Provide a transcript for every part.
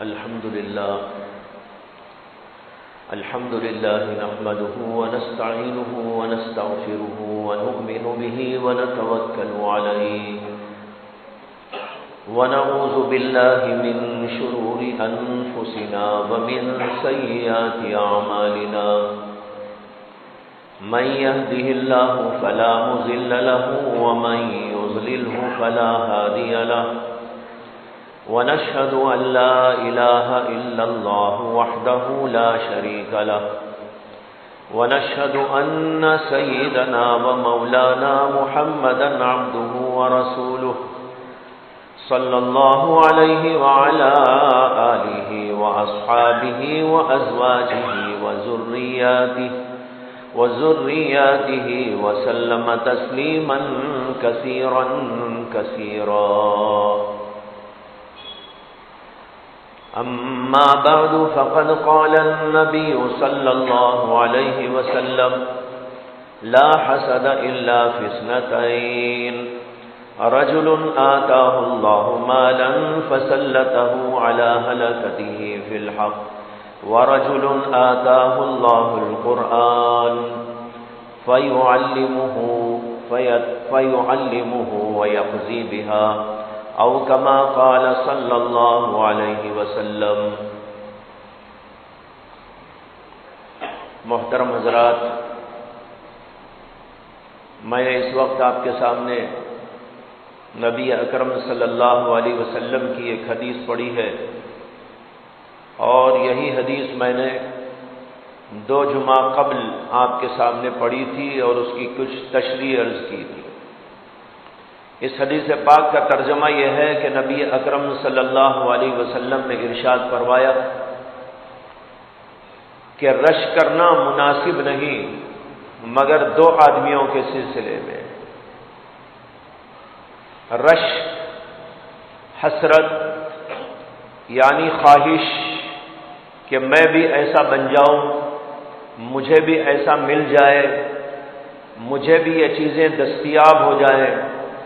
الحمد لله نحمده ونستعينه ونستغفره ونؤمن به ونتوكل عليه ونعوذ بالله من شرور أنفسنا ومن سيئات أعمالنا من يهده الله فلا مضل له ومن يضلله فلا هادي له ونشهد أن لا إله إلا الله وحده لا شريك له ونشهد أن سيدنا ومولانا محمدا عبده ورسوله صلى الله عليه وعلى آله وأصحابه وأزواجه وذرياته وسلم تسليما كثيرا كثيرا. أما بعد فقد قال النبي صلى الله عليه وسلم لا حسد إلا في اثنتين رجل آتاه الله مالا فسلته على هلكته في الحق ورجل آتاه الله القرآن فيعلمه ويقضي بها او كما قال صلی اللہ علیہ وسلم. محترم حضرات، میں نے اس وقت آپ کے سامنے نبی اکرم صلی اللہ علیہ وسلم کی ایک حدیث پڑھی ہے، اور یہی حدیث میں نے 2 جمعہ قبل آپ کے سامنے پڑھی تھی اور اس کی کچھ تشریح عرض کی تھی. اس حدیث پاک کا ترجمہ یہ ہے کہ نبی اکرم صلی اللہ علیہ وسلم نے ارشاد فرمایا کہ رش کرنا مناسب نہیں مگر 2 آدمیوں کے سلسلے میں. رش حسرت یعنی خواہش کہ میں بھی ایسا بن جاؤں، مجھے بھی ایسا مل جائے، مجھے بھی یہ چیزیں دستیاب ہو جائیں،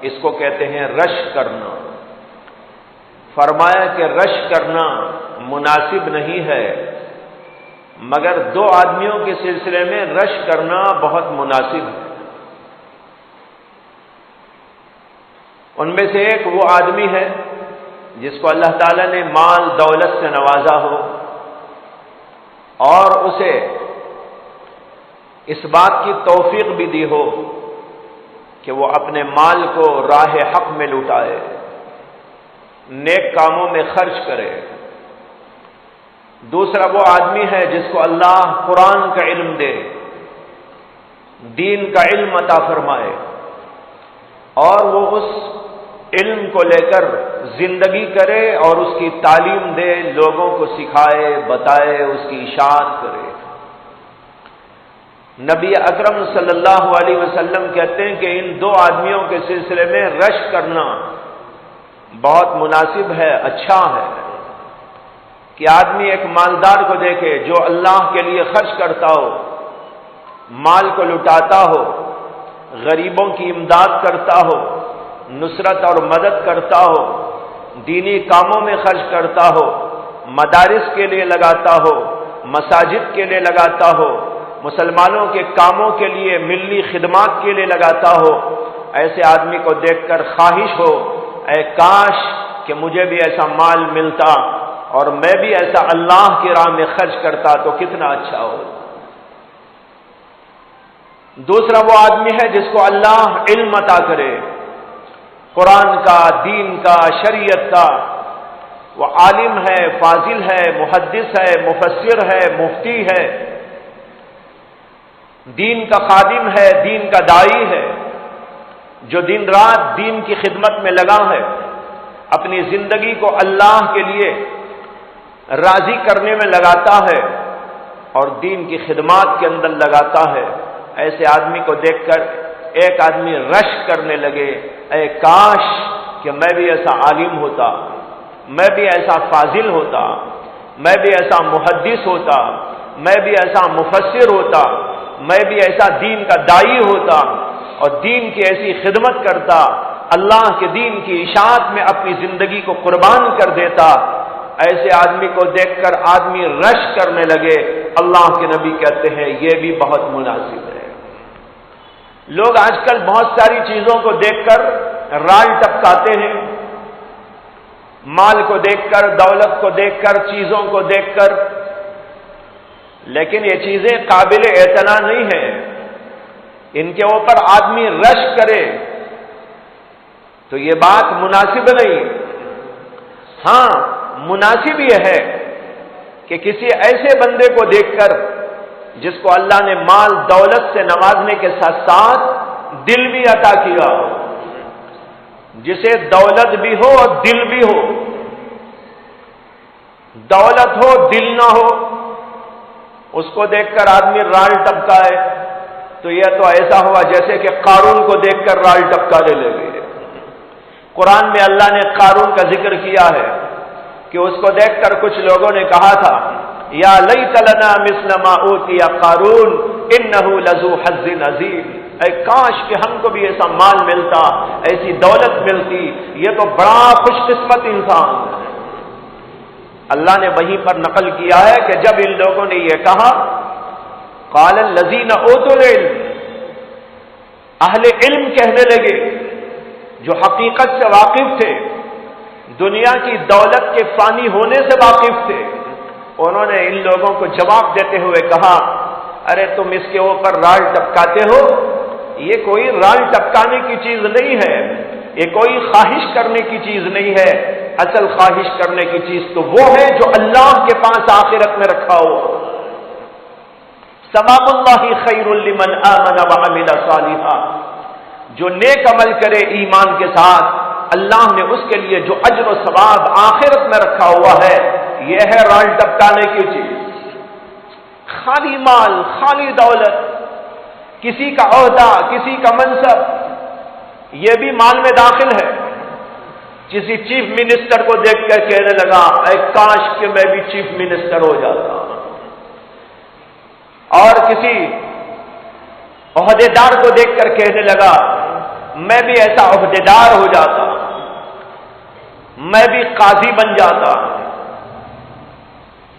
اس کو کہتے ہیں رش کرنا. فرمایا کہ رش کرنا مناسب نہیں ہے مگر 2 آدمیوں کے سلسلے میں رش کرنا بہت مناسب ہے. ان میں سے ایک وہ آدمی ہے جس کو اللہ تعالیٰ نے مال دولت سے نوازا ہو اور اسے اس بات کی توفیق بھی دی ہو کہ وہ اپنے مال کو راہ حق میں لٹائے، نیک کاموں میں خرچ کرے. دوسرا وہ آدمی ہے جس کو اللہ قرآن کا علم دے، دین کا علم عطا فرمائے، اور وہ اس علم کو لے کر زندگی کرے اور اس کی تعلیم دے، لوگوں کو سکھائے، بتائے، اس کی اشاعت کرے. نبی اکرم صلی اللہ علیہ وسلم کہتے ہیں کہ ان 2 آدمیوں کے سلسلے میں رش کرنا بہت مناسب ہے، اچھا ہے کہ آدمی ایک مالدار کو دیکھے جو اللہ کے لیے خرچ کرتا ہو، مال کو لٹاتا ہو، غریبوں کی امداد کرتا ہو، نصرت اور مدد کرتا ہو، دینی کاموں میں خرچ کرتا ہو، مدارس کے لیے لگاتا ہو، مساجد کے لیے لگاتا ہو، مسلمانوں کے کاموں کے لیے، ملی خدمات کے لیے لگاتا ہو. ایسے آدمی کو دیکھ کر خواہش ہو، اے کاش کہ مجھے بھی ایسا مال ملتا اور میں بھی ایسا اللہ کی راہ میں خرچ کرتا تو کتنا اچھا ہو. دوسرا وہ آدمی ہے جس کو اللہ علم عطا کرے، قرآن کا، دین کا، شریعت کا. وہ عالم ہے، فاضل ہے، محدث ہے، مفسر ہے، مفتی ہے، دین کا خادم ہے، دین کا داعی ہے، جو دن رات دین کی خدمت میں لگا ہے، اپنی زندگی کو اللہ کے لیے راضی کرنے میں لگاتا ہے اور دین کی خدمات کے اندر لگاتا ہے. ایسے آدمی کو دیکھ کر ایک آدمی رش کرنے لگے، اے کاش کہ میں بھی ایسا عالم ہوتا، میں بھی ایسا فاضل ہوتا، میں بھی ایسا محدث ہوتا، میں بھی ایسا مفسر ہوتا، میں بھی ایسا دین کا داعی ہوتا اور دین کی ایسی خدمت کرتا، اللہ کے دین کی اشاعت میں اپنی زندگی کو قربان کر دیتا. ایسے آدمی کو دیکھ کر آدمی رش کرنے لگے، اللہ کے نبی کہتے ہیں یہ بھی بہت مناسب ہے۔ لوگ آج کل بہت ساری چیزوں کو دیکھ کر رال ٹپکاتے ہیں، مال کو دیکھ کر، دولت کو دیکھ کر، چیزوں کو دیکھ کر، لیکن یہ چیزیں قابل اعتنا نہیں ہیں۔ ان کے اوپر آدمی رش کرے تو یہ بات مناسب نہیں۔ ہاں، مناسب یہ ہے کہ کسی ایسے بندے کو دیکھ کر جس کو اللہ نے مال دولت سے نوازنے کے ساتھ ساتھ دل بھی عطا کیا ہو، جسے دولت بھی ہو اور دل بھی ہو، دولت ہو دل نہ ہو، اس کو دیکھ کر آدمی رال ٹپکائے تو یہ تو ایسا ہوا جیسے کہ قارون کو دیکھ کر رال ٹپکانے لگے۔ قرآن میں اللہ نے قارون کا ذکر کیا ہے کہ اس کو دیکھ کر کچھ لوگوں نے کہا تھا یا لیت لنا مثل ما اوتی قارون انہ لذو حظ عظیم، اے کاش کہ ہم کو بھی ایسا مال ملتا، ایسی دولت ملتی، یہ تو بڑا خوش قسمت انسان ہے۔ اللہ نے وہیں پر نقل کیا ہے کہ جب ان لوگوں نے یہ کہا قال الذین اوتوا العلم، اہل علم کہنے لگے جو حقیقت سے واقف تھے، دنیا کی دولت کے فانی ہونے سے واقف تھے، انہوں نے ان لوگوں کو جواب دیتے ہوئے کہا ارے تم اس کے اوپر رال ٹپکاتے ہو، یہ کوئی رال ٹپکانے کی چیز نہیں ہے، یہ کوئی خواہش کرنے کی چیز نہیں ہے، اصل خواہش کرنے کی چیز تو وہ ہے جو اللہ کے پاس آخرت میں رکھا ہو۔ ثواب اللہ خیر لمن آمن وعمل صالحا، جو نیک عمل کرے ایمان کے ساتھ، اللہ نے اس کے لیے جو اجر و ثواب آخرت میں رکھا ہوا ہے، یہ ہے رال ٹپکانے کی چیز۔ خالی مال، خالی دولت، کسی کا عہدہ، کسی کا منصب، یہ بھی مال میں داخل ہے۔ کسی چیف منسٹر کو دیکھ کر کہنے لگا اے کاش کہ میں بھی چیف منسٹر ہو جاتا، اور کسی عہدے دار کو دیکھ کر کہنے لگا میں بھی ایسا عہدے دار ہو جاتا، میں بھی قاضی بن جاتا،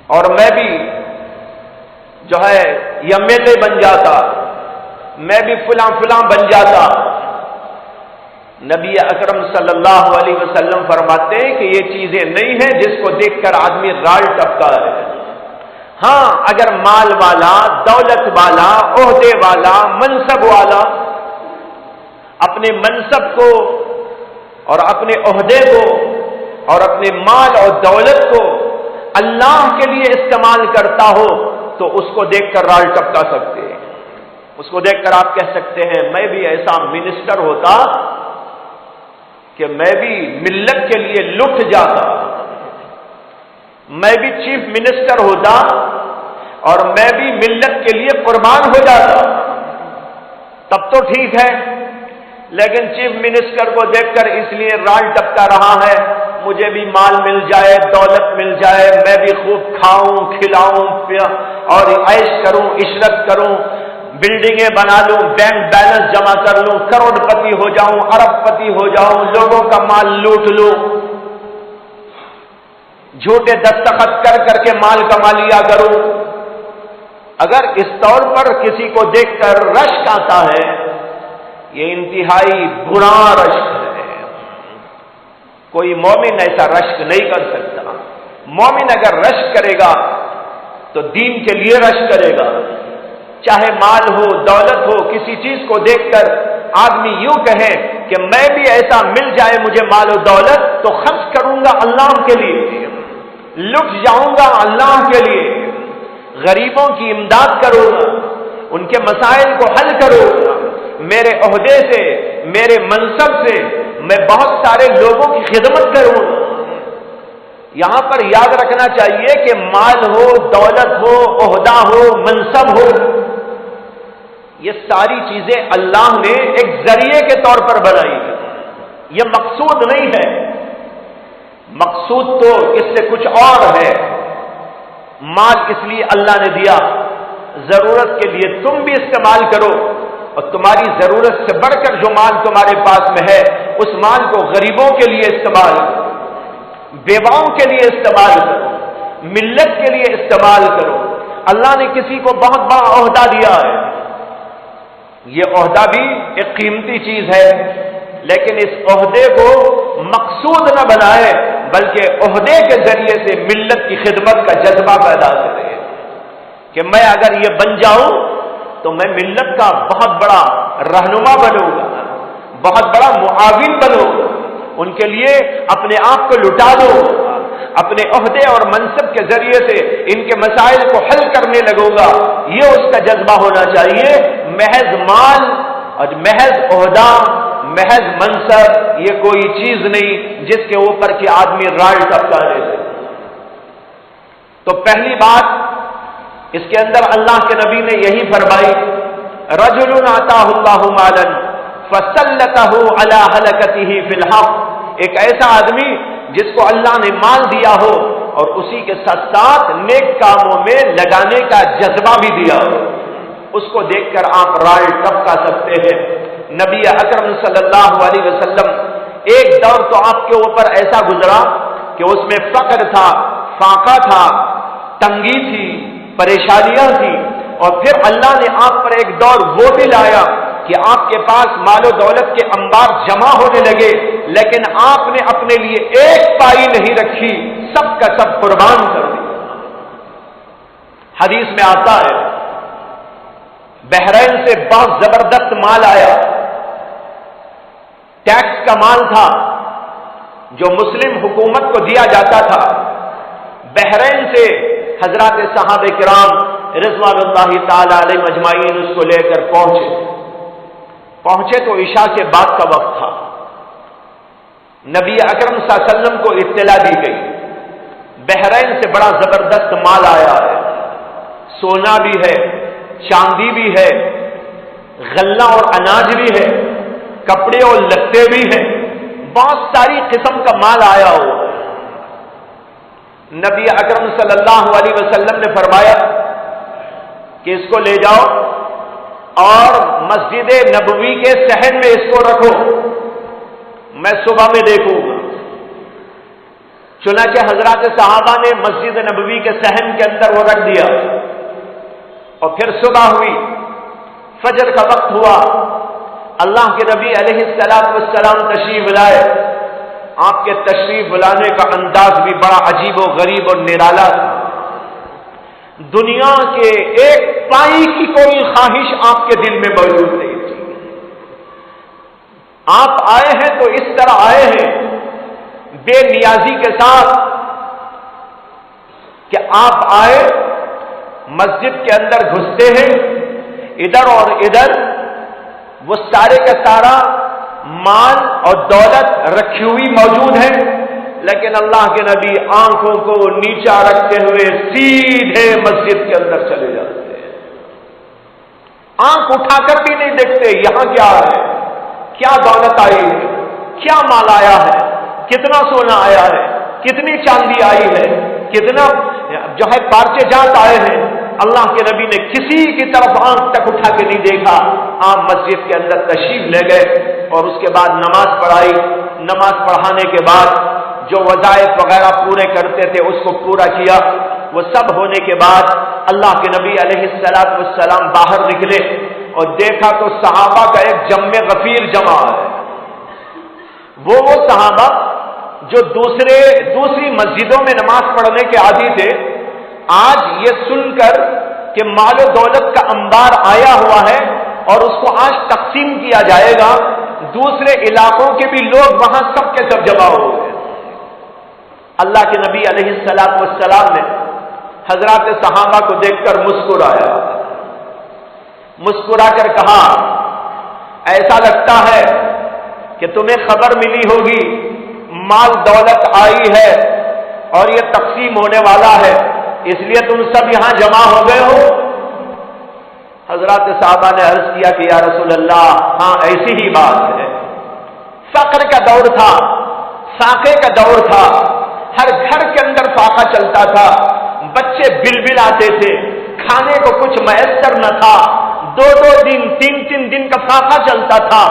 اور میں بھی جو ہے ایم ایل اے بن جاتا، میں بھی فلاں فلاں بن جاتا۔ نبی اکرم صلی اللہ علیہ وسلم فرماتے ہیں کہ یہ چیزیں نہیں ہیں جس کو دیکھ کر آدمی رال ٹپکا ہے۔ ہاں، اگر مال والا، دولت والا، عہدے والا، منصب والا اپنے منصب کو اور اپنے عہدے کو اور اپنے مال اور دولت کو اللہ کے لیے استعمال کرتا ہو تو اس کو دیکھ کر رال ٹپکا سکتے ہیں۔ اس کو دیکھ کر آپ کہہ سکتے ہیں میں بھی ایسا منسٹر ہوتا کہ میں بھی ملت کے لیے لٹ جاتا، میں بھی چیف منسٹر ہوتا اور میں بھی ملت کے لیے قربان ہو جاتا، تب تو ٹھیک ہے۔ لیکن چیف منسٹر کو دیکھ کر اس لیے رال ٹپکا رہا ہے مجھے بھی مال مل جائے، دولت مل جائے، میں بھی خوب کھاؤں کھلاؤں اور عیش کروں، عشرت کروں، بلڈنگیں بنا لوں، بینک بیلنس جمع کر لوں، کروڑ پتی ہو جاؤں، ارب پتی ہو جاؤں، لوگوں کا مال لوٹ لوں، جھوٹے دستخط کر کر کے مال کما لیا کروں۔ اگر اس طور پر کسی کو دیکھ کر رشک آتا ہے، یہ انتہائی برا رشک ہے۔ کوئی مومن ایسا رشک نہیں کر سکتا۔ مومن اگر رشک کرے گا تو دین کے لیے رشک کرے گا، چاہے مال ہو، دولت ہو، کسی چیز کو دیکھ کر آدمی یوں کہے کہ میں بھی ایسا مل جائے مجھے مال و دولت تو خرچ کروں گا اللہ کے لیے، لٹ جاؤں گا اللہ کے لیے، غریبوں کی امداد کروں گا، ان کے مسائل کو حل کروں گا، میرے عہدے سے، میرے منصب سے میں بہت سارے لوگوں کی خدمت کروں گا۔ یہاں پر یاد رکھنا چاہیے کہ مال ہو، دولت ہو، عہدہ ہو، منصب ہو، یہ ساری چیزیں اللہ نے ایک ذریعے کے طور پر بنائی ہیں، یہ مقصود نہیں ہے۔ مقصود تو اس سے کچھ اور ہے۔ مال اس لیے اللہ نے دیا ضرورت کے لیے تم بھی استعمال کرو، اور تمہاری ضرورت سے بڑھ کر جو مال تمہارے پاس میں ہے اس مال کو غریبوں کے لیے استعمال کرو۔ بیواؤں کے لیے استعمال کرو، ملت کے لیے استعمال کرو۔ اللہ نے کسی کو بہت بڑا عہدہ دیا ہے، یہ عہدہ بھی ایک قیمتی چیز ہے، لیکن اس عہدے کو مقصود نہ بنائے، بلکہ عہدے کے ذریعے سے ملت کی خدمت کا جذبہ پیدا کرے کہ میں اگر یہ بن جاؤں تو میں ملت کا بہت بڑا رہنما بنوں گا، بہت بڑا معاون بنوں گا، ان کے لیے اپنے آپ کو لٹا دوں، اپنے عہدے اور منصب کے ذریعے سے ان کے مسائل کو حل کرنے لگوں گا۔ یہ اس کا جذبہ ہونا چاہیے۔ محض مال اور محض عہدہ، محض منصب یہ کوئی چیز نہیں جس کے اوپر کہ آدمی رال ٹپکانے سے۔ تو پہلی بات اس کے اندر اللہ کے نبی نے یہی فرمائی، رجل آتاہ اللہ مالا فسلطہ علی ہلکتہ فی الحق، ایک ایسا آدمی جس کو اللہ نے مال دیا ہو اور اسی کے ساتھ ساتھ نیک کاموں میں لگانے کا جذبہ بھی دیا ہو، اس کو دیکھ کر آپ رال ٹپکا سکتے ہیں۔ نبی اکرم صلی اللہ علیہ وسلم ایک دور تو آپ کے اوپر ایسا گزرا کہ اس میں فقر تھا، فاقہ تھا، تنگی تھی، پریشانیاں تھیں، اور پھر اللہ نے آپ پر ایک دور وہ بھی لایا کہ آپ کے پاس مال و دولت کے انبار جمع ہونے لگے، لیکن آپ نے اپنے لیے ایک پائی نہیں رکھی، سب کا سب قربان کر دیا۔ حدیث میں آتا ہے بحرین سے بہت زبردست مال آیا، ٹیکس کا مال تھا جو مسلم حکومت کو دیا جاتا تھا۔ بحرین سے حضرات صحابہ کرام رضوان اللہ تعالی علیہ مجمعین اس کو لے کر پہنچے تو عشاء کے بعد کا وقت تھا۔ نبی اکرم صلی اللہ علیہ وسلم کو اطلاع دی گئی بحرین سے بڑا زبردست مال آیا ہے، سونا بھی ہے، چاندی بھی ہے، غلہ اور اناج بھی ہے، کپڑے اور لتے بھی ہیں، بہت ساری قسم کا مال آیا ہو۔ نبی اکرم صلی اللہ علیہ وسلم نے فرمایا کہ اس کو لے جاؤ اور مسجد نبوی کے صحن میں اس کو رکھو، میں صبح میں دیکھوں گا۔ چنانچہ حضرات صحابہ نے مسجد نبوی کے صحن کے اندر وہ رکھ دیا، اور پھر صبح ہوئی، فجر کا وقت ہوا، اللہ کے نبی علیہ السلام تشریف لائے۔ آپ کے تشریف لانے کا انداز بھی بڑا عجیب و غریب اور نرالا تھا۔ دنیا کے ایک پائی کی کوئی خواہش آپ کے دل میں موجود نہیں تھی۔ آپ آئے ہیں تو اس طرح آئے ہیں بے نیازی کے ساتھ کہ آپ آئے، مسجد کے اندر گھستے ہیں، ادھر اور ادھر وہ سارے کا سارا مال اور دولت رکھی ہوئی موجود ہے، لیکن اللہ کے نبی آنکھوں کو نیچا رکھتے ہوئے سیدھے مسجد کے اندر چلے جاتے ہیں، آنکھ اٹھا کر بھی نہیں دیکھتے یہاں کیا ہے، کیا دولت آئی ہے، کیا مال آیا ہے، کتنا سونا آیا ہے، کتنی چاندی آئی ہے، کتنا جو ہے پارچے جات آئے ہیں۔ اللہ کے نبی نے کسی کی طرف آنکھ تک اٹھا کے نہیں دیکھا، آپ مسجد کے اندر تشریف لے گئے اور اس کے بعد نماز پڑھائی۔ نماز پڑھانے کے بعد جو وظائف وغیرہ پورے کرتے تھے اس کو پورا کیا۔ وہ سب ہونے کے بعد اللہ کے نبی علیہ السلام باہر نکلے اور دیکھا تو صحابہ کا ایک جم غفیر جمع ہے۔ وہ صحابہ جو دوسری مسجدوں میں نماز پڑھنے کے عادی تھے، آج یہ سن کر کہ مال و دولت کا انبار آیا ہوا ہے اور اس کو آج تقسیم کیا جائے گا، دوسرے علاقوں کے بھی لوگ وہاں سب کے سب جمع ہو گئے۔ اللہ کے نبی علیہ السلام نے حضرات صحابہ کو دیکھ کر مسکرایا، مسکرا کر کہا، ایسا لگتا ہے کہ تمہیں خبر ملی ہوگی مال دولت آئی ہے اور یہ تقسیم ہونے والا ہے، اس لیے تم سب یہاں جمع ہو گئے ہو۔ حضرات صحابہ نے عرض کیا کہ یا رسول اللہ، ہاں ایسی ہی بات ہے، فقر کا دور تھا، فاقے کا دور تھا، ہر گھر کے اندر فاقہ چلتا تھا، بچے بل آتے تھے، کھانے کو کچھ میسر نہ تھا، 2 دن 3 دن کا فاقہ چلتا تھا۔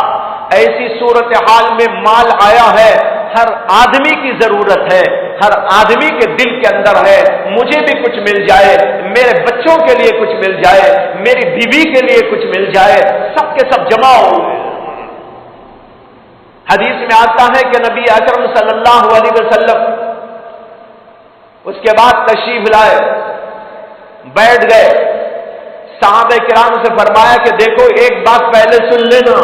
ایسی صورتحال میں مال آیا ہے، ہر آدمی کی ضرورت ہے، ہر آدمی کے دل کے اندر ہے مجھے بھی کچھ مل جائے، میرے بچوں کے لیے کچھ مل جائے، میری بیوی کے لیے کچھ مل جائے، سب کے سب جمع ہو گئے۔ حدیث میں آتا ہے کہ نبی اکرم صلی اللہ علیہ وسلم اس کے بعد تشریف لائے، بیٹھ گئے، صحابہ کرام سے فرمایا کہ دیکھو ایک بات پہلے سن لینا۔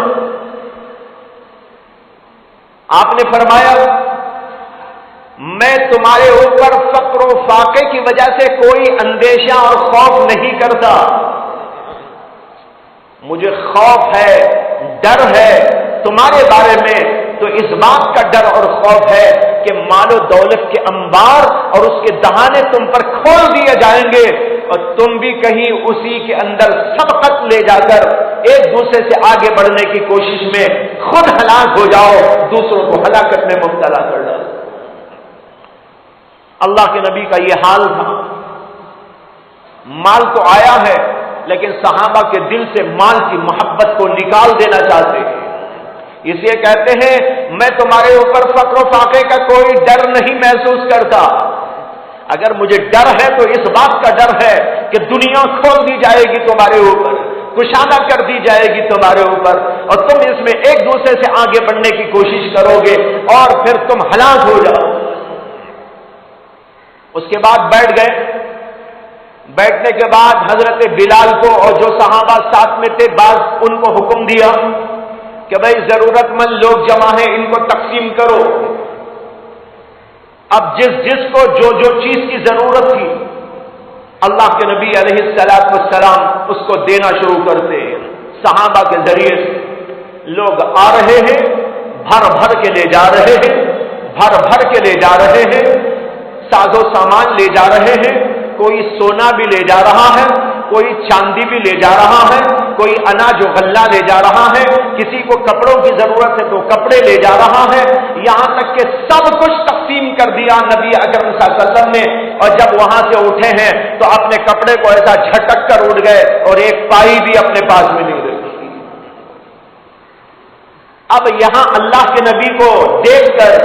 آپ نے فرمایا میں تمہارے اوپر فقر و فاقے کی وجہ سے کوئی اندیشہ اور خوف نہیں کرتا، مجھے خوف ہے، ڈر ہے تمہارے بارے میں، تو اس بات کا ڈر اور خوف ہے کہ مال و دولت کے انبار اور اس کے دہانے تم پر کھول دیے جائیں گے اور تم بھی کہیں اسی کے اندر سبقت لے جا کر ایک دوسرے سے آگے بڑھنے کی کوشش میں خود ہلاک ہو جاؤ، دوسروں کو ہلاکت میں مبتلا کر ڈالو۔ اللہ کے نبی کا یہ حال تھا۔ مال تو آیا ہے لیکن صحابہ کے دل سے مال کی محبت کو نکال دینا چاہتے ہیں، اس لیے کہتے ہیں میں تمہارے اوپر فقر و فاقے کا کوئی ڈر نہیں محسوس کرتا، اگر مجھے ڈر ہے تو اس بات کا ڈر ہے کہ دنیا کھول دی جائے گی تمہارے اوپر، کشادہ کر دی جائے گی تمہارے اوپر، اور تم اس میں ایک دوسرے سے آگے بڑھنے کی کوشش کرو گے اور پھر تم ہلاک ہو جاؤ۔ اس کے بعد بیٹھ گئے، بیٹھنے کے بعد حضرت بلال کو اور جو صحابہ ساتھ میں تھے بعض ان کو حکم دیا کہ بھائی ضرورت مند لوگ جمع ہیں ان کو تقسیم کرو۔ اب جس جس کو جو جو چیز کی ضرورت تھی اللہ کے نبی علیہ السلام اس کو دینا شروع کرتے ہیں۔ صحابہ کے ذریعے سے لوگ آ رہے ہیں، بھر بھر کے لے جا رہے ہیں، بھر بھر کے لے جا رہے ہیں، ساز و سامان لے جا رہے ہیں، کوئی سونا بھی لے جا رہا ہے، کوئی چاندی بھی لے جا رہا ہے، کوئی اناج و غلہ لے جا رہا ہے، کسی کو کپڑوں کی ضرورت ہے تو کپڑے لے جا رہا ہے، یہاں تک کہ سب کچھ تقسیم کر دیا نبی اکرم صلی اللہ علیہ وسلم نے، اور جب وہاں سے اٹھے ہیں تو اپنے کپڑے کو ایسا جھٹک کر اٹھ گئے اور ایک پائی بھی اپنے پاس میں نہیں رکھی۔ اب یہاں اللہ کے نبی کو دیکھ کر،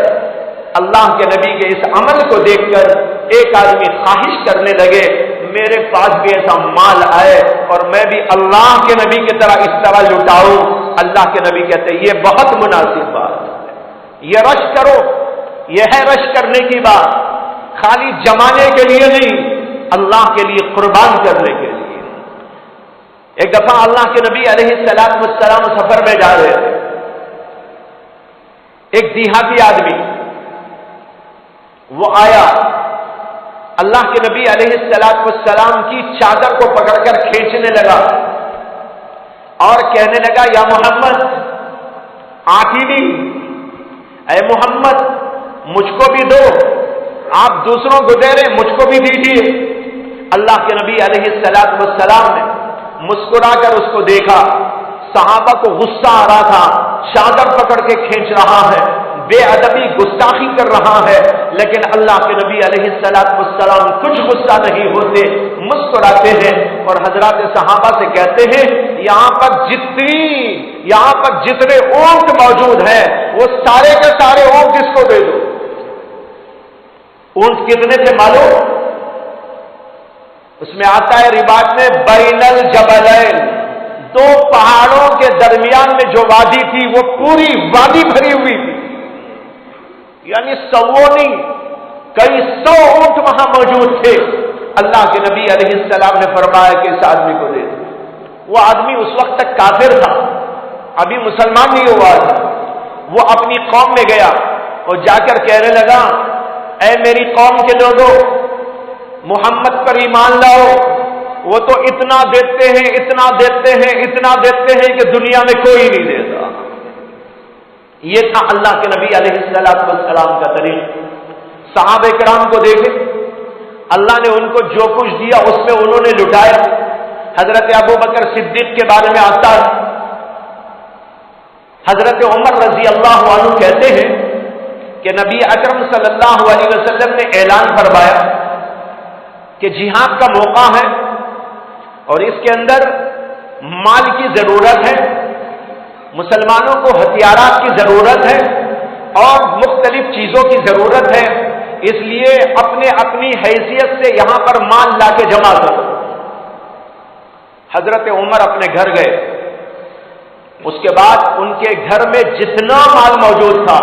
اللہ کے نبی کے اس عمل کو دیکھ کر ایک آدمی خواہش کرنے لگے میرے پاس بھی ایسا مال آئے اور میں بھی اللہ کے نبی کی طرح اس طرح لٹاؤں۔ اللہ کے نبی کہتے ہیں یہ بہت مناسب بات ہے، یہ رش کرو، یہ ہے رش کرنے کی بات، خالی جمانے کے لیے نہیں، اللہ کے لیے قربان کرنے کے لیے۔ ایک دفعہ اللہ کے نبی علیہ السلام سفر میں جا رہے تھے، ایک دیہاتی آدمی وہ آیا، اللہ کے نبی علیہ السلام کی چادر کو پکڑ کر کھینچنے لگا اور کہنے لگا یا محمد آخری، اے محمد مجھ کو بھی دو، آپ دوسروں کو دے رہے مجھ کو بھی دیجیے۔ اللہ کے نبی علیہ السلام نے مسکرا کر اس کو دیکھا، صحابہ کو غصہ آ رہا تھا، چادر پکڑ کے کھینچ رہا ہے، بے ادبی گستاخی کر رہا ہے، لیکن اللہ کے نبی علیہ السلام کچھ غصہ نہیں ہوتے، مسکراتے ہیں اور حضرات صحابہ سے کہتے ہیں یہاں پر جتنے اونٹ موجود ہیں وہ سارے کے سارے اونٹ اس کو دے دو۔ اونٹ کتنے تھے معلوم؟ اس میں آتا ہے روایت میں بین الجبلین، دو پہاڑوں کے درمیان میں جو وادی تھی وہ پوری وادی بھری ہوئی تھی، یعنی سووں نہیں کئی سو اونٹ وہاں موجود تھے۔ اللہ کے نبی علیہ السلام نے فرمایا کہ اس آدمی کو دے دو۔ وہ آدمی اس وقت تک کافر تھا، ابھی مسلمان نہیں ہوا تھا۔ وہ اپنی قوم میں گیا اور جا کر کہنے لگا اے میری قوم کے لوگوں محمد پر ایمان لاؤ، وہ تو اتنا دیتے ہیں اتنا دیتے ہیں اتنا دیتے ہیں کہ دنیا میں کوئی نہیں دیتا۔ یہ تھا اللہ کے نبی علیہ السلام کا طریقہ۔ صحابہ کرام کو دیکھیں، اللہ نے ان کو جو کچھ دیا اس میں انہوں نے لٹایا۔ حضرت ابو بکر صدیق کے بارے میں آتا ہے، حضرت عمر رضی اللہ عنہ کہتے ہیں کہ نبی اکرم صلی اللہ علیہ وسلم نے اعلان فرمایا کہ جہاد کا موقع ہے اور اس کے اندر مال کی ضرورت ہے، مسلمانوں کو ہتھیارات کی ضرورت ہے، اور مختلف چیزوں کی ضرورت ہے، اس لیے اپنی حیثیت سے یہاں پر مال لا کے جمع کرو۔ حضرت عمر اپنے گھر گئے، اس کے بعد ان کے گھر میں جتنا مال موجود تھا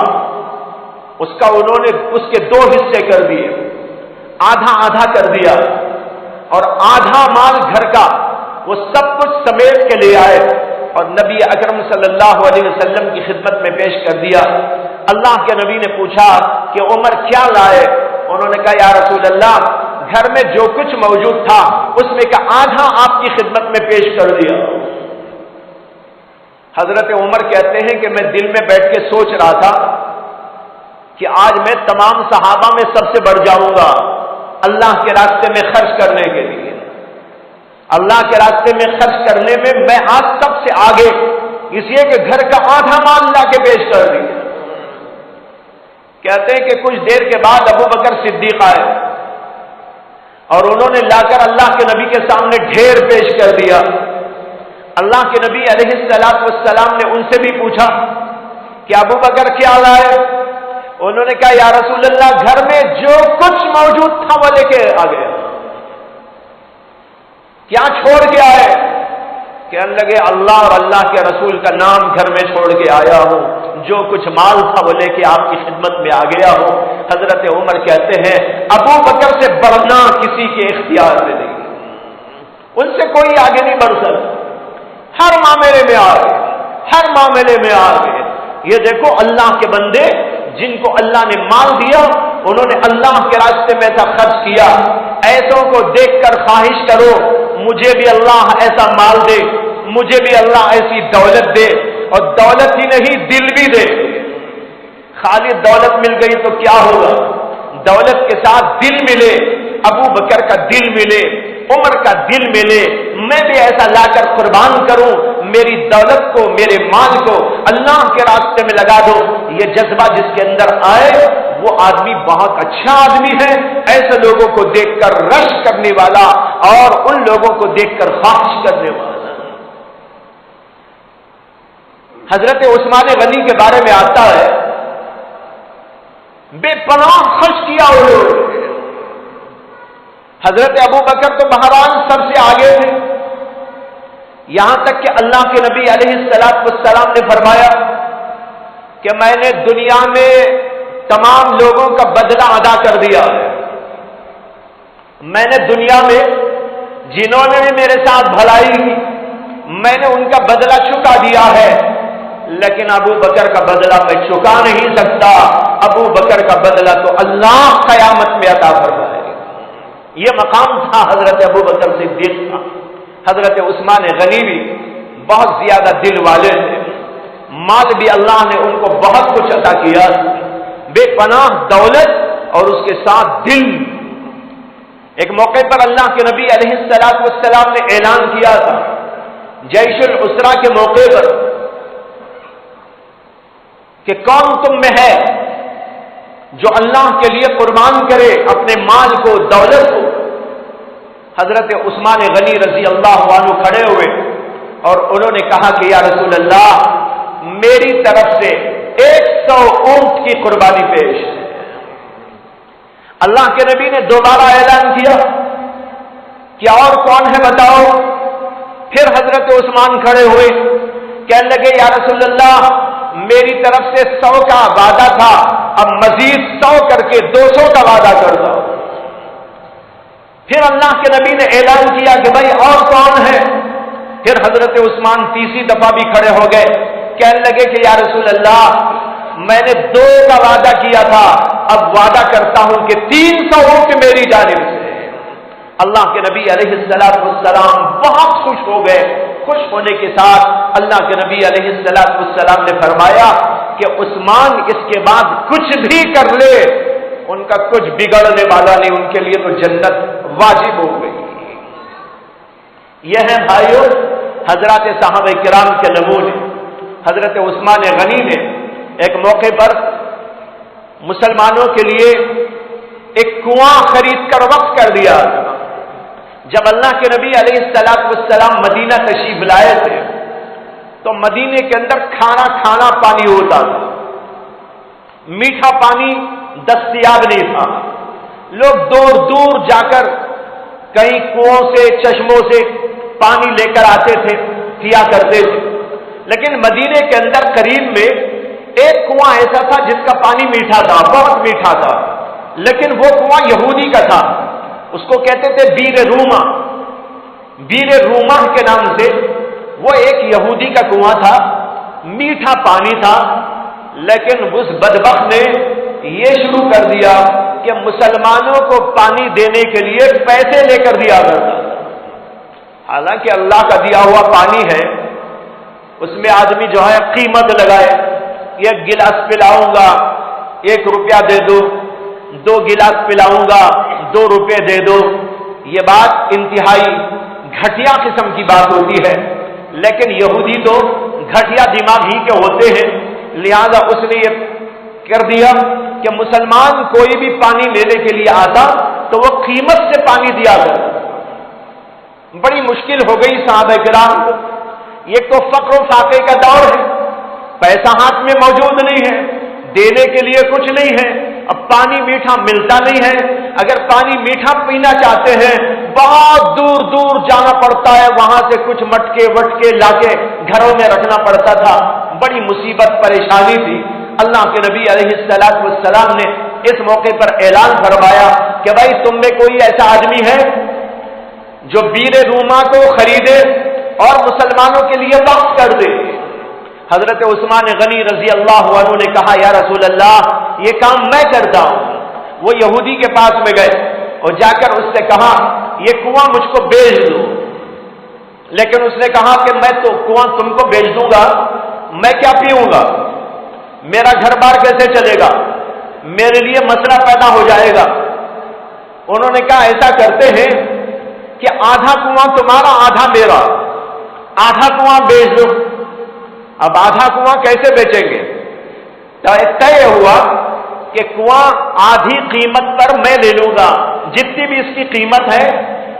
انہوں نے اس کے 2 حصے کر دیے، آدھا آدھا کر دیا، اور آدھا مال گھر کا وہ سب کچھ سمیٹ کے لے آئے اور نبی اکرم صلی اللہ علیہ وسلم کی خدمت میں پیش کر دیا۔ اللہ کے نبی نے پوچھا کہ عمر کیا لائے؟ انہوں نے کہا یا رسول اللہ، گھر میں جو کچھ موجود تھا اس میں کا آدھا آپ کی خدمت میں پیش کر دیا۔ حضرت عمر کہتے ہیں کہ میں دل میں بیٹھ کے سوچ رہا تھا کہ آج میں تمام صحابہ میں سب سے بڑھ جاؤں گا اللہ کے راستے میں خرچ کرنے کے لیے، اللہ کے راستے میں خرچ کرنے میں میں آج سب سے آگے، اس لیے کہ گھر کا آدھا مال لا کے پیش کر دیا۔ کہتے ہیں کہ کچھ دیر کے بعد ابو بکر صدیق آئے اور انہوں نے لا کر اللہ کے نبی کے سامنے ڈھیر پیش کر دیا۔ اللہ کے نبی علیہ السلام نے ان سے بھی پوچھا کہ ابو بکر کیا لائے؟ انہوں نے کہا یا رسول اللہ، گھر میں جو کچھ موجود تھا وہ لے کے آ گیا۔ کیا چھوڑ کے آئے؟ کہنے لگے اللہ اور اللہ کے رسول کا نام گھر میں چھوڑ کے آیا ہوں، جو کچھ مال تھا وہ لے کے آپ کی خدمت میں آ گیا ہوں۔ حضرت عمر کہتے ہیں ابو بکر سے بڑھنا کسی کے اختیار میں نہیں، ان سے کوئی آگے نہیں بڑھ سکتا، ہر معاملے میں آ گئے، ہر معاملے میں آ گئے۔ یہ دیکھو اللہ کے بندے جن کو اللہ نے مال دیا، انہوں نے اللہ کے راستے میں ایسا خرچ کیا۔ ایسوں کو دیکھ کر خواہش کرو مجھے بھی اللہ ایسا مال دے، مجھے بھی اللہ ایسی دولت دے، اور دولت ہی نہیں دل بھی دے۔ خالی دولت مل گئی تو کیا ہوگا؟ دولت کے ساتھ دل ملے، ابو بکر کا دل ملے، عمر کا دل ملے، میں بھی ایسا لا کر قربان کروں، میری دولت کو، میرے مال کو اللہ کے راستے میں لگا دو۔ یہ جذبہ جس کے اندر آئے وہ آدمی بہت اچھا آدمی ہے۔ ایسے لوگوں کو دیکھ کر رش کرنے والا اور ان لوگوں کو دیکھ کر خواہش کرنے والا۔ حضرت عثمان غنی کے بارے میں آتا ہے بے پناہ خرچ کیا انہوں نے۔ حضرت ابو بکر تو بہرحال سب سے آگے تھے، یہاں تک کہ اللہ کے نبی علیہ السلام نے فرمایا کہ میں نے دنیا میں تمام لوگوں کا بدلہ ادا کر دیا ہے، میں نے دنیا میں جنہوں نے بھی میرے ساتھ بھلائی کی میں نے ان کا بدلہ چکا دیا ہے، لیکن ابو بکر کا بدلہ میں چکا نہیں سکتا۔ ابو بکر کا بدلہ تو اللہ قیامت میں عطا فرمائے گا۔ یہ مقام تھا حضرت ابو بکر صدیق کا۔ حضرت عثمان غنی بھی بہت زیادہ دل والے تھے، مال بھی اللہ نے ان کو بہت کچھ عطا کیا، بے پناہ دولت اور اس کے ساتھ دل۔ ایک موقع پر اللہ کے نبی علیہ السلام نے اعلان کیا تھا جیش العسرہ کے موقع پر کہ کون تم میں ہے جو اللہ کے لیے قربان کرے اپنے مال کو، دولت کو۔ حضرت عثمان غنی رضی اللہ عنہ کھڑے ہوئے اور انہوں نے کہا کہ یا رسول اللہ، میری طرف سے 100 اونٹ کی قربانی پیش ہے۔ اللہ کے نبی نے دوبارہ اعلان کیا کہ اور کون ہے بتاؤ۔ پھر حضرت عثمان کھڑے ہوئے، کہنے لگے یا رسول اللہ، میری طرف سے 100 کا وعدہ تھا، اب مزید 100 کر کے 200 کا وعدہ کرتا ہوں۔ پھر اللہ کے نبی نے اعلان کیا کہ بھائی اور کون ہے؟ پھر حضرت عثمان تیسری دفعہ بھی کھڑے ہو گئے، کہنے لگے کہ یا رسول اللہ، میں نے 2 کا وعدہ کیا تھا، اب وعدہ کرتا ہوں کہ 300 اونٹ میری جانب سے۔ اللہ کے نبی علیہ السلام بہت خوش ہو گئے۔ خوش ہونے کے ساتھ اللہ کے نبی علیہ السلام نے فرمایا کہ عثمان اس کے بعد کچھ بھی کر لے ان کا کچھ بگڑنے والا نہیں، ان کے لیے تو جنت واجب ہو گئی۔ یہ ہے بھائیوں حضرات صحابہ کرام کے نمونے۔ حضرت عثمان غنی نے ایک موقع پر مسلمانوں کے لیے ایک کنواں خرید کر وقف کر دیا۔ جب اللہ کے نبی علیہ السلام مدینہ تشریف لائے تھے تو مدینے کے اندر کھانا پانی ہوتا تھا، میٹھا پانی دستیاب نہیں تھا، لوگ دور دور جا کر کئی کنووں سے چشموں سے پانی لے کر آتے تھے، پیا کرتے تھے۔ لیکن مدینے کے اندر قریب میں ایک کنواں ایسا تھا جس کا پانی میٹھا تھا، بہت میٹھا تھا، لیکن وہ کنواں یہودی کا تھا، اس کو کہتے تھے بیر روما، بیر روما کے نام سے وہ ایک یہودی کا کنواں تھا، میٹھا پانی تھا۔ لیکن اس بدبخت نے یہ شروع کر دیا کہ مسلمانوں کو پانی دینے کے لیے پیسے لے کر دیا کرتا، حالانکہ اللہ کا دیا ہوا پانی ہے، اس میں آدمی جو ہے قیمت لگائے، ایک گلاس پلاؤں گا 1 روپیہ دے دو، 2 گلاس پلاؤں گا 2 روپے دے دو، یہ بات انتہائی گھٹیا قسم کی بات ہوتی ہے۔ لیکن یہودی تو گھٹیا دماغ ہی کے ہوتے ہیں، لہذا اس نے یہ کر دیا کہ مسلمان کوئی بھی پانی لینے کے لیے آتا تو وہ قیمت سے پانی دیا کرتا۔ بڑی مشکل ہو گئی صحابہ کرام کو، یہ تو فقر و فاقے کا دور ہے، پیسہ ہاتھ میں موجود نہیں ہے، دینے کے لیے کچھ نہیں ہے، اب پانی میٹھا ملتا نہیں ہے، اگر پانی میٹھا پینا چاہتے ہیں بہت دور دور جانا پڑتا ہے، وہاں سے کچھ مٹکے وٹکے لا کے گھروں میں رکھنا پڑتا تھا، بڑی مصیبت پریشانی تھی۔ اللہ کے نبی علیہ السلام نے اس موقع پر اعلان فرمایا کہ بھائی تم میں کوئی ایسا آدمی ہے جو بیر روما کو خریدے اور مسلمانوں کے لیے وقف کر دے۔ حضرت عثمان غنی رضی اللہ عنہ نے کہا یا رسول اللہ یہ کام میں کرتا ہوں۔ وہ یہودی کے پاس میں گئے اور جا کر اس سے کہا یہ کنواں مجھ کو بیچ دو، لیکن اس نے کہا کہ میں تو کنواں تم کو بیچ دوں گا، میں کیا پیوں گا، میرا گھر بار کیسے چلے گا، میرے لیے مسئلہ پیدا ہو جائے گا۔ انہوں نے کہا ایسا کرتے ہیں کہ آدھا کنواں تمہارا آدھا میرا، آدھا کنواں بیچ دو۔ اب آدھا کنواں کیسے بیچیں گے؟ طے ہوا کہ کنواں آدھی قیمت پر میں لے لوں گا، جتنی بھی اس کی قیمت ہے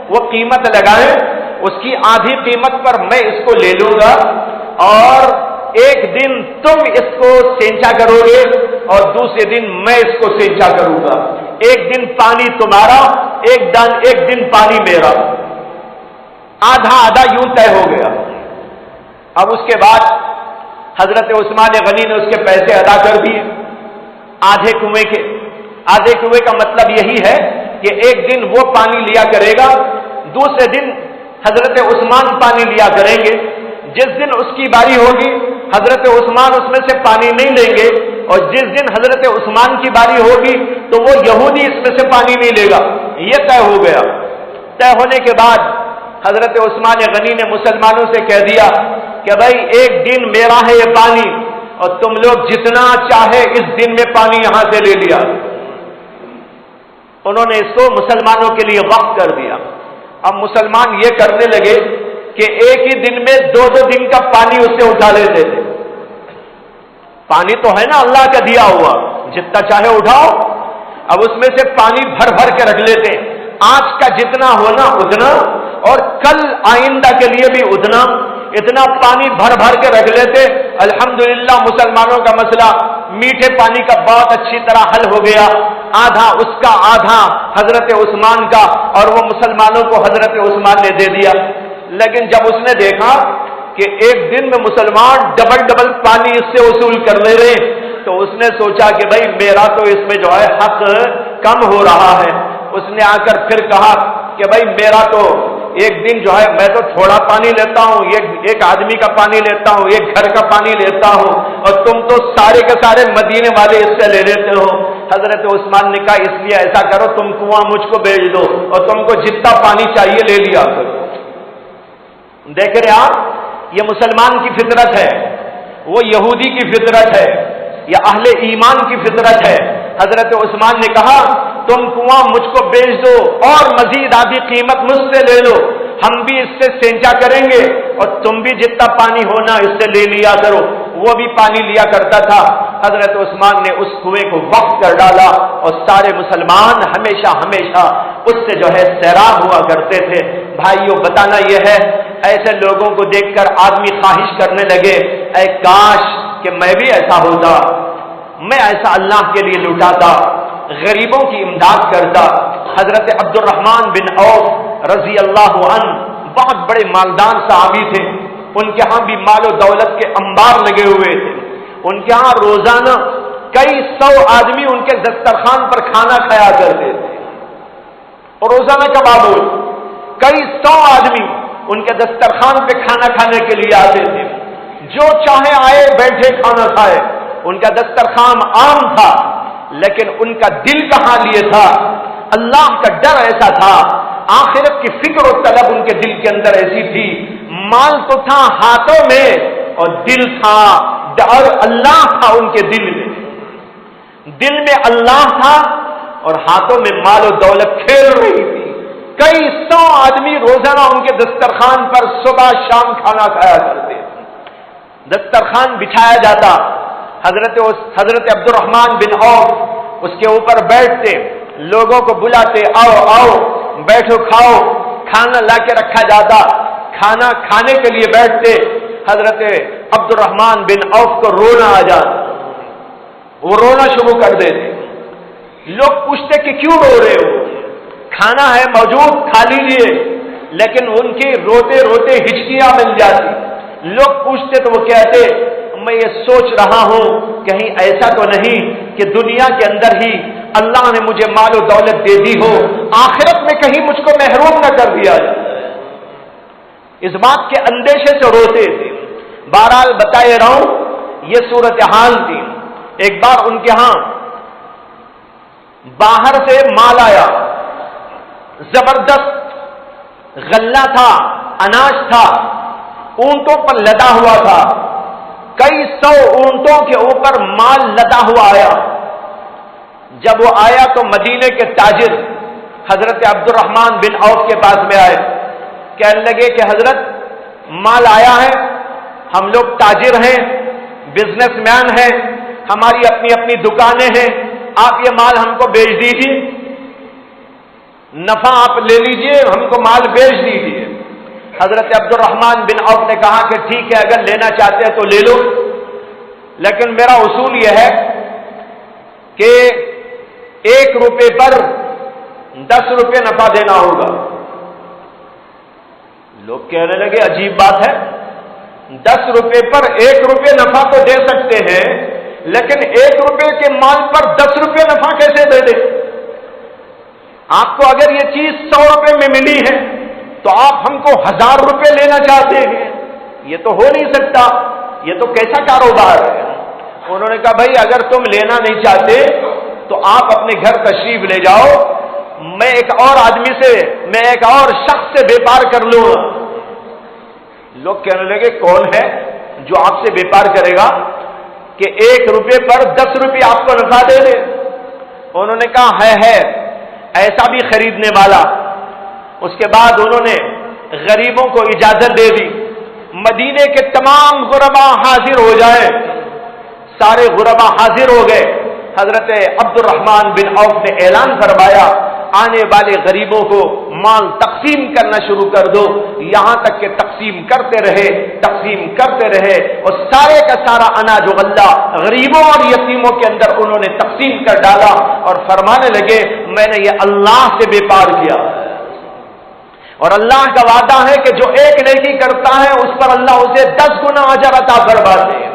وہ قیمت لگائیں، اس کی آدھی قیمت پر میں اس کو لے لوں گا، اور ایک دن تم اس کو سینچا کرو گے اور دوسرے دن میں اس کو سینچا کروں گا، ایک دن پانی تمہارا ایک دن پانی میرا، آدھا آدھا یوں طے ہو گیا۔ اب اس کے بعد حضرت عثمان غنی نے اس کے پیسے ادا کر دیے آدھے کنویں کے۔ آدھے کنویں کا مطلب یہی ہے کہ ایک دن وہ پانی لیا کرے گا، دوسرے دن حضرت عثمان پانی لیا کریں گے، جس دن اس کی باری ہوگی حضرت عثمان اس میں سے پانی نہیں لیں گے، اور جس دن حضرت عثمان کی باری ہوگی تو وہ یہودی اس میں سے پانی نہیں لے گا۔ یہ طے ہو گیا۔ طے ہونے کے بعد حضرت عثمان غنی نے مسلمانوں سے کہہ دیا کہ بھائی ایک دن میرا ہے یہ پانی، اور تم لوگ جتنا چاہے اس دن میں پانی یہاں سے لے لیا۔ انہوں نے اس کو مسلمانوں کے لیے وقف کر دیا۔ اب مسلمان یہ کرنے لگے کہ ایک ہی دن میں 2 دن کا پانی اس سے اٹھا لیتے تھے۔ پانی تو ہے نا اللہ کا دیا ہوا، جتنا چاہے اٹھاؤ، اب اس میں سے پانی بھر بھر کے رکھ لیتے، آج کا جتنا ہونا اتنا، اور کل آئندہ کے لیے بھی اتنا پانی بھر بھر کے رکھ لیتے۔ الحمدللہ مسلمانوں کا مسئلہ میٹھے پانی کا بہت اچھی طرح حل ہو گیا، آدھا اس کا آدھا حضرت عثمان کا، اور وہ مسلمانوں کو حضرت عثمان نے دے دیا۔ لیکن جب اس نے دیکھا کہ ایک دن میں مسلمان ڈبل پانی اس سے وصول کر لے رہے، تو اس نے سوچا کہ بھائی میرا تو اس میں جو ہے حق کم ہو رہا ہے۔ اس نے آ کر پھر کہا کہ بھائی میرا تو ایک دن جو ہے میں تو تھوڑا پانی لیتا ہوں، ایک آدمی کا پانی لیتا ہوں، ایک گھر کا پانی لیتا ہوں، اور تم تو سارے کے سارے مدینے والے اس سے لے لیتے ہو۔ حضرت عثمان نے کہا اس لیے ایسا کرو تم کنواں مجھ کو بیچ دو اور تم کو جتنا پانی چاہیے لے لیا کرو۔ دیکھ رہے آپ، یہ مسلمان کی فطرت ہے، وہ یہودی کی فطرت ہے، یا اہل ایمان کی فطرت ہے۔ حضرت عثمان نے کہا تم کنواں مجھ کو بیچ دو اور مزید آدھی قیمت مجھ سے لے لو، ہم بھی اس سے سینچا کریں گے اور تم بھی جتنا پانی ہونا اس سے لے لیا کرو۔ وہ بھی پانی لیا کرتا تھا۔ حضرت عثمان نے اس کنویں کو وقف کر ڈالا اور سارے مسلمان ہمیشہ اس سے جو ہے سیراب ہوا کرتے تھے۔ بھائیوں بتانا یہ ہے، ایسے لوگوں کو دیکھ کر آدمی خواہش کرنے لگے اے کاش کہ میں بھی ایسا ہوتا، میں ایسا اللہ کے لیے لوٹاتا، غریبوں کی امداد کرتا۔ حضرت عبد الرحمن بن عوف رضی اللہ عنہ بہت بڑے مالدار صحابی تھے، ان کے ہاں بھی مال و دولت کے انبار لگے ہوئے تھے، ان کے ہاں روزانہ کئی سو آدمی ان کے دسترخوان پر کھانا کھایا کرتے تھے، اور روزانہ کا معمول کئی سو آدمی ان کے دسترخوان پہ کھانا کھانے کے لیے آتے تھے، جو چاہے آئے بیٹھے کھانا کھائے، ان کا دسترخوان عام تھا، لیکن ان کا دل کہاں لیے تھا؟ اللہ کا ڈر ایسا تھا، آخرت کی فکر و طلب ان کے دل کے اندر ایسی تھی، مال تو تھا ہاتھوں میں اور دل تھا، اور اللہ تھا ان کے دل میں، دل میں اللہ تھا اور ہاتھوں میں مال و دولت کھیل رہی تھی۔ کئی سو آدمی روزانہ ان کے دسترخوان پر صبح شام کھانا کھایا کرتے، دسترخوان بچھایا جاتا، حضرت عبد الرحمن بن عوف اس کے اوپر بیٹھتے، لوگوں کو بلاتے، آؤ آؤ بیٹھو کھاؤ، کھانا لا کے رکھا جاتا، کھانا کھانے کے لیے بیٹھتے، حضرت عبد الرحمن بن عوف کو رونا آ جاتا، وہ رونا شروع کر دیتے، لوگ پوچھتے کہ کیوں رو رہے ہو؟ کھانا ہے موجود، کھا لیجیے، لیکن ان کی روتے روتے ہچکیاں مل جاتی، لوگ پوچھتے تو وہ کہتے میں یہ سوچ رہا ہوں کہیں ایسا تو نہیں کہ دنیا کے اندر ہی اللہ نے مجھے مال و دولت دے دی ہو، آخرت میں کہیں مجھ کو محروم نہ کر دیا جائے، اس بات کے اندیشے سے روتے تھے۔ بہرحال بتائے رہا ہوں یہ صورتحال تھی۔ ایک بار ان کے ہاں باہر سے مال آیا، زبردست غلہ تھا، اناج تھا، اونٹوں پر لدا ہوا تھا، کئی سو اونٹوں کے اوپر مال لدا ہوا آیا۔ جب وہ آیا تو مدینے کے تاجر حضرت عبد الرحمن بن عوف کے پاس میں آئے، کہنے لگے کہ حضرت مال آیا ہے، ہم لوگ تاجر ہیں، بزنس مین ہیں، ہماری اپنی اپنی دکانیں ہیں، آپ یہ مال ہم کو بیچ دیجیے، نفع آپ لے لیجیے، ہم کو مال بیچ دیجیے۔ حضرت عبد الرحمن بن عوف نے کہا کہ ٹھیک ہے، اگر لینا چاہتے ہیں تو لے لو، لیکن میرا اصول یہ ہے کہ 1 روپے پر 10 روپے نفع دینا ہوگا۔ لوگ کہنے لگے عجیب بات ہے، 10 روپے پر 1 روپے نفع تو دے سکتے ہیں، لیکن 1 روپے کے مال پر 10 روپے نفع کیسے دے دیں؟ آپ کو اگر یہ چیز 100 روپے میں ملی ہے تو آپ ہم کو 1000 روپے لینا چاہتے ہیں، یہ تو ہو نہیں سکتا، یہ تو کیسا کاروبار ہے؟ انہوں نے کہا بھائی اگر تم لینا نہیں چاہتے تو آپ اپنے گھر تشریف لے جاؤ، میں ایک اور شخص سے بیپار کر لوں گا۔ لوگ کہنے لگے کون ہے جو آپ سے بیپار کرے گا کہ 1 روپے پر 10 روپے آپ کو نفع دے دے؟ انہوں نے کہا ہے ایسا بھی خریدنے والا۔ اس کے بعد انہوں نے غریبوں کو اجازت دے دی، مدینے کے تمام غربا حاضر ہو جائے، سارے غربا حاضر ہو گئے۔ حضرت عبد الرحمن بن عوف نے اعلان فرمایا آنے والے غریبوں کو مال تقسیم کرنا شروع کر دو، یہاں تک کہ تقسیم کرتے رہے اور سارے کا سارا اناج و غلہ غریبوں اور یتیموں کے اندر انہوں نے تقسیم کر ڈالا، اور فرمانے لگے میں نے یہ اللہ سے بیپار کیا، اور اللہ کا وعدہ ہے کہ جو 1 نیکی کرتا ہے اس پر اللہ اسے 10 گنا اجر عطا فرماتے ہیں۔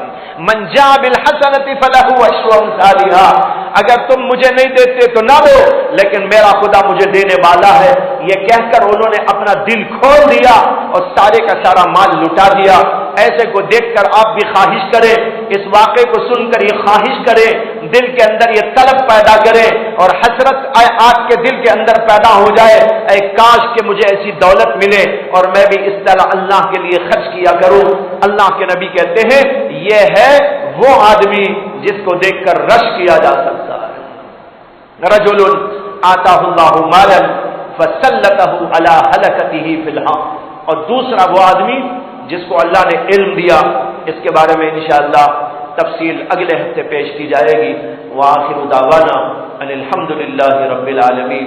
من جاء بالحسنۃ فلہ عشر امثالها، اگر تم مجھے نہیں دیتے تو نہ دو، لیکن میرا خدا مجھے دینے والا ہے، یہ کہہ کر انہوں نے اپنا دل کھول دیا اور سارے کا سارا مال لٹا دیا۔ ایسے کو دیکھ کر آپ بھی خواہش کریں، اس واقعے کو سن کر یہ خواہش کریں، دل کے اندر یہ طلب پیدا کریں اور حسرت آپ کے دل کے اندر پیدا ہو جائے، اے کاش کہ مجھے ایسی دولت ملے اور میں بھی اس طرح اللہ کے لیے خرچ کیا کروں۔ اللہ کے نبی کہتے ہیں یہ ہے وہ آدمی جس کو دیکھ کر رش کیا جا سکتا ہے۔ رجل آتاہ اللہ مالا فسلطہ علی ہلکتہ فی الحق، اور دوسرا وہ آدمی جس کو اللہ نے علم دیا، اس کے بارے میں انشاءاللہ تفصیل اگلے ہفتے پیش کی جائے گی۔ وآخر دعوانا ان الحمدللہ رب العالمین۔